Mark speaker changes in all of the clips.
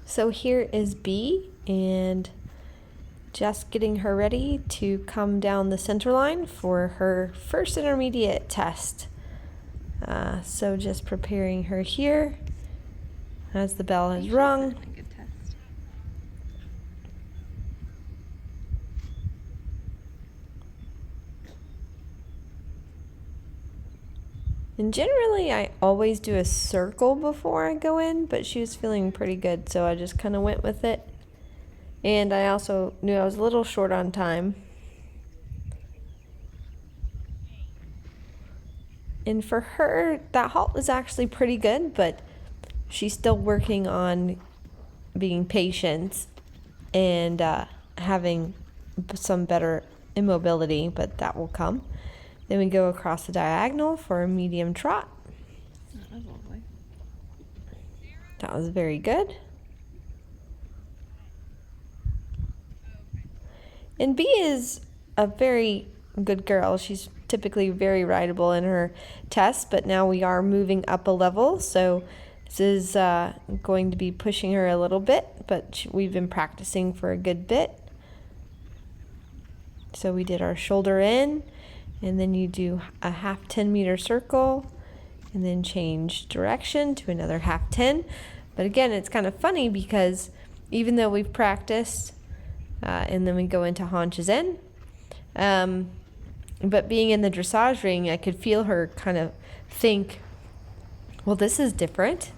Speaker 1: So here is B, and just getting her ready to come down the center line for her first intermediate test. So just preparing her here as the bell has rung. And generally I always do a circle before I go in, but she was feeling pretty good, so I just kind of went with it. And I also knew I was a little short on time. And for her, that halt was actually pretty good, but she's still working on being patient and having some better immobility, but that will come. Then we go across the diagonal for a medium trot.
Speaker 2: That was lovely.
Speaker 1: That was very good. And B is a very good girl. She's typically very rideable in her tests, but now we are moving up a level, so this is going to be pushing her a little bit, but we've been practicing for a good bit. So we did our shoulder in, and then you do a half 10-meter circle, and then change direction to another half 10. But again, it's kind of funny because even though we've practiced, and then we go into haunches in, but being in the dressage ring, I could feel her kind of think, well, this is different.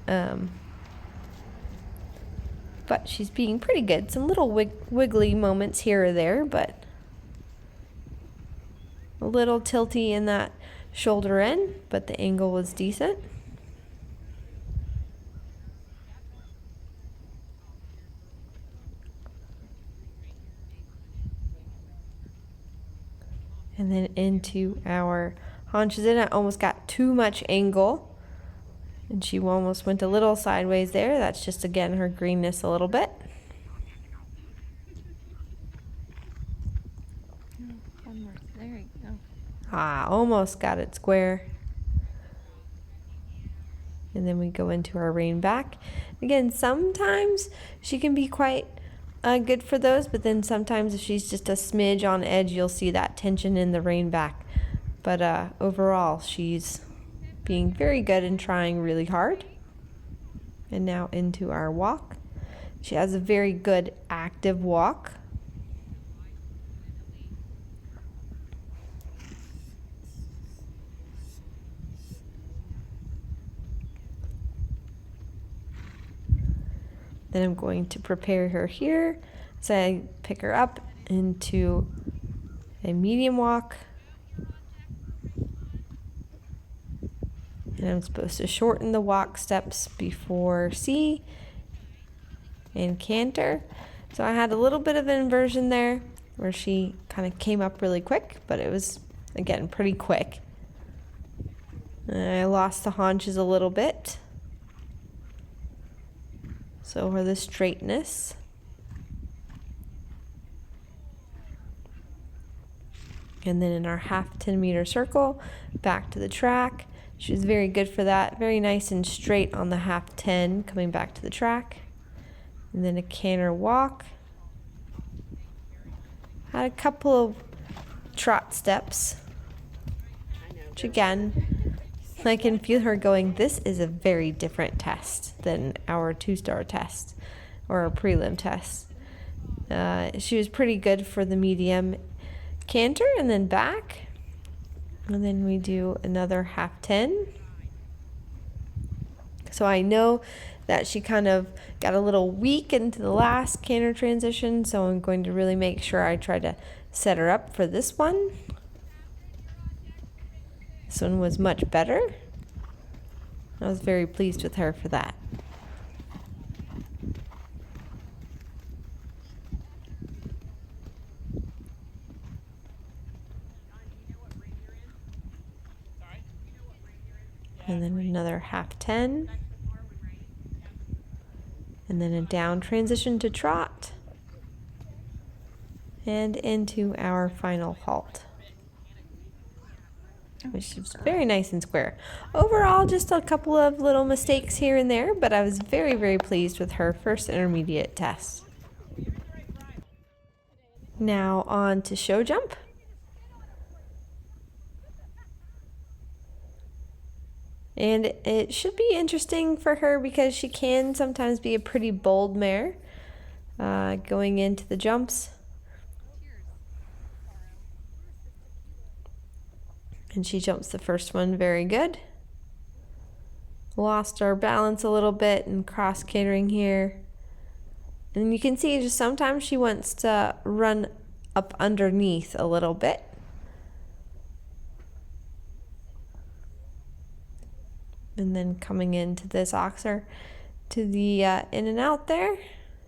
Speaker 1: But she's being pretty good. Some little wiggly moments here or there, but a little tilty in that shoulder in, but the angle was decent. And then into our haunches in. I almost got too much angle, and she almost went a little sideways there. That's just, again, her greenness a little bit.
Speaker 2: One more. There you go.
Speaker 1: Almost got it square. And then we go into our rein back. Again, sometimes she can be quite good for those, but then sometimes if she's just a smidge on edge, you'll see that tension in the rein back. But overall, she's being very good and trying really hard. And now into our walk. She has a very good active walk. Then I'm going to prepare her here. So I pick her up into a medium walk. And I'm supposed to shorten the walk steps before C and canter. So I had a little bit of an inversion there where she kind of came up really quick, but it was, again, pretty quick. And I lost the haunches a little bit. So for the straightness. And then in our half 10-meter circle, back to the track. She was very good for that. Very nice and straight on the half 10, coming back to the track. And then a canter walk. Had a couple of trot steps, which again, I can feel her going, this is a very different test than our 2-star test or our prelim test. She was pretty good for the medium canter and then back. And then we do another half 10. So I know that she kind of got a little weak into the last canter transition, so I'm going to really make sure I try to set her up for this one. This one was much better. I was very pleased with her for that. And then another half 10. And then a down transition to trot. And into our final halt. which is very nice and square. Overall, just a couple of little mistakes here and there, but I was very, very pleased with her first intermediate test. Now on to show jump. And it should be interesting for her because she can sometimes be a pretty bold mare going into the jumps. And she jumps the first one very good. Lost our balance a little bit in cross catering here. And you can see just sometimes she wants to run up underneath a little bit. And then coming into this oxer to the in and out there.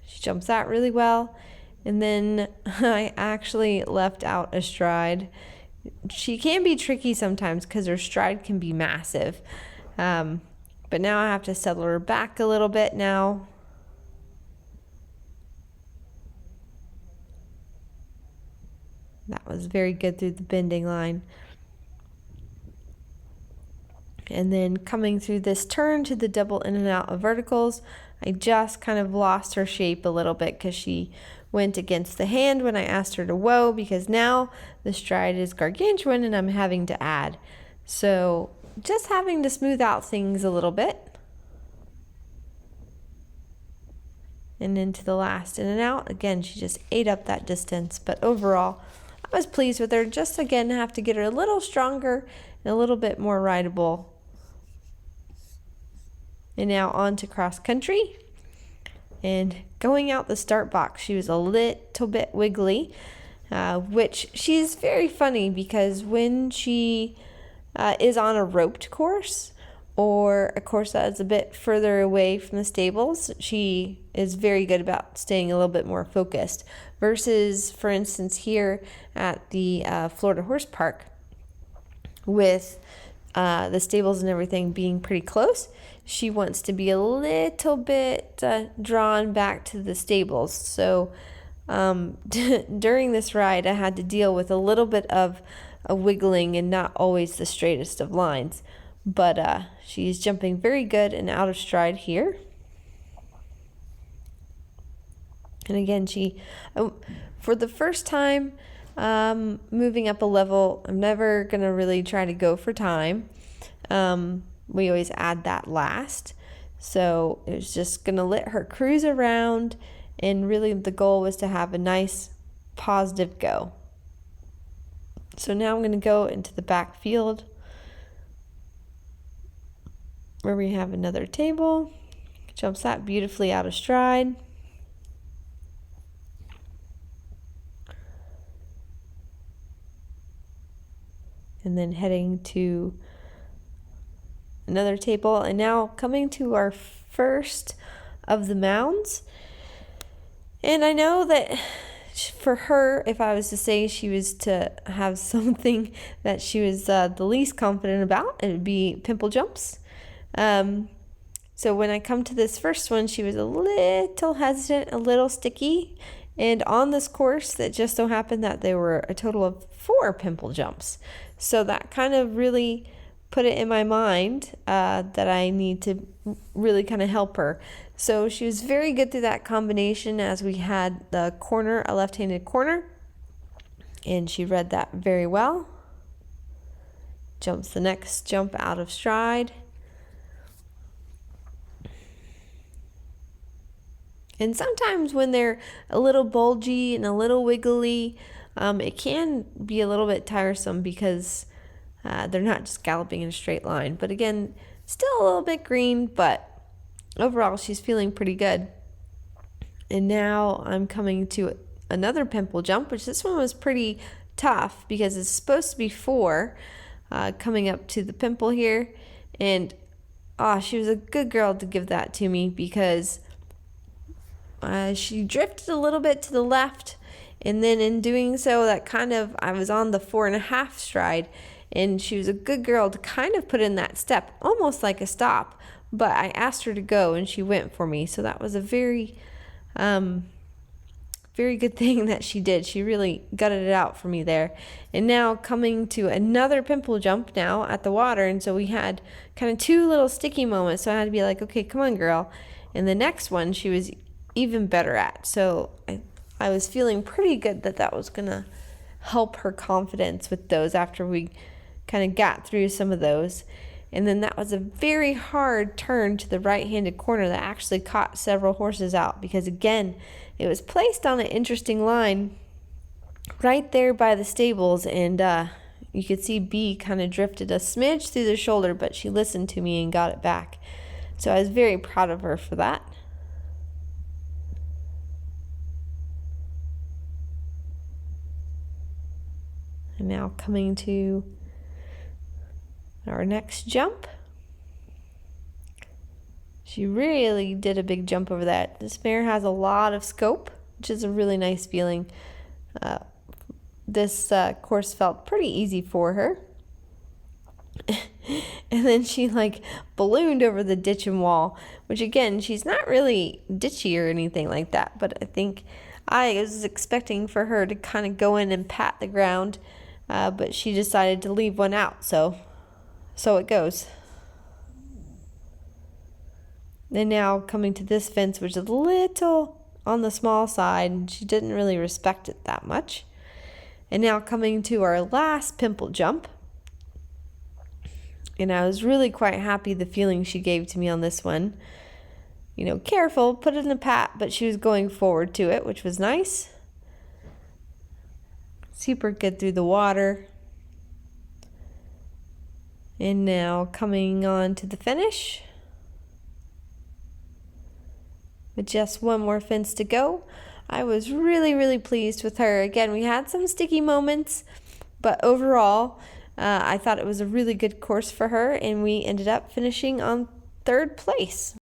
Speaker 1: She jumps that really well. And then I actually left out a stride. She can be tricky sometimes because her stride can be massive. But now I have to settle her back a little bit now. That was very good through the bending line. And then coming through this turn to the double in and out of verticals, I just kind of lost her shape a little bit because she went against the hand when I asked her to whoa, because now the stride is gargantuan and I'm having to add. So just having to smooth out things a little bit. And into the last in and out. Again, she just ate up that distance, but overall I was pleased with her. Just again have to get her a little stronger and a little bit more rideable. And now on to cross country. And going out the start box, she was a little bit wiggly, which she's very funny because when she is on a roped course or a course that is a bit further away from the stables, she is very good about staying a little bit more focused. Versus, for instance, here at the Florida Horse Park with the stables and everything being pretty close, she wants to be a little bit drawn back to the stables. So during this ride, I had to deal with a little bit of a wiggling and not always the straightest of lines. But she's jumping very good and out of stride here. And again, she, for the first time moving up a level, I'm never going to really try to go for time. We always add that last. So it was just going to let her cruise around. And really the goal was to have a nice positive go. So now I'm going to go into the back field where we have another table. Jumps that beautifully out of stride. And then heading to another table, and now coming to our first of the mounds. And I know that for her, if I was to say she was to have something that she was the least confident about, it would be pimple jumps. So when I come to this first one, she was a little hesitant, a little sticky. And on this course, it just so happened that there were a total of 4 pimple jumps. So that kind of really put it in my mind that I need to really kind of help her. So she was very good through that combination as we had the corner, a left-handed corner. And she read that very well. Jumps the next jump out of stride. And sometimes when they're a little bulgy and a little wiggly, it can be a little bit tiresome because they're not just galloping in a straight line. But again, still a little bit green, but overall she's feeling pretty good. And now I'm coming to another pimple jump, which this one was pretty tough because it's supposed to be 4 coming up to the pimple here. And she was a good girl to give that to me because she drifted a little bit to the left, and then in doing so, that kind of, I was on the 4.5 stride, and she was a good girl to kind of put in that step, almost like a stop, but I asked her to go, and she went for me, so that was a very very good thing that she did. She really gutted it out for me there. And now coming to another pimple jump now at the water. And so we had kind of two little sticky moments. So I had to be like, okay, come on, girl. And the next one she was even better at. So I was feeling pretty good that that was going to help her confidence with those after we kind of got through some of those. And then that was a very hard turn to the right-handed corner that actually caught several horses out because, again, it was placed on an interesting line right there by the stables, and you could see B kind of drifted a smidge through the shoulder, but she listened to me and got it back. So I was very proud of her for that. And now coming to our next jump. She really did a big jump over that. This mare has a lot of scope, which is a really nice feeling. This course felt pretty easy for her. And then she like ballooned over the ditch and wall, which again, she's not really ditchy or anything like that, but I think I was expecting for her to kind of go in and pat the ground, but she decided to leave one out, so it goes. And now coming to this fence, which is a little on the small side, and she didn't really respect it that much. And now coming to our last pimple jump. And I was really quite happy the feeling she gave to me on this one. You know, careful, put it in the pat, but she was going forward to it, which was nice. Super good through the water. And now coming on to the finish. With just one more fence to go. I was really, really pleased with her. Again, we had some sticky moments, but overall, I thought it was a really good course for her, and we ended up finishing on 3rd place.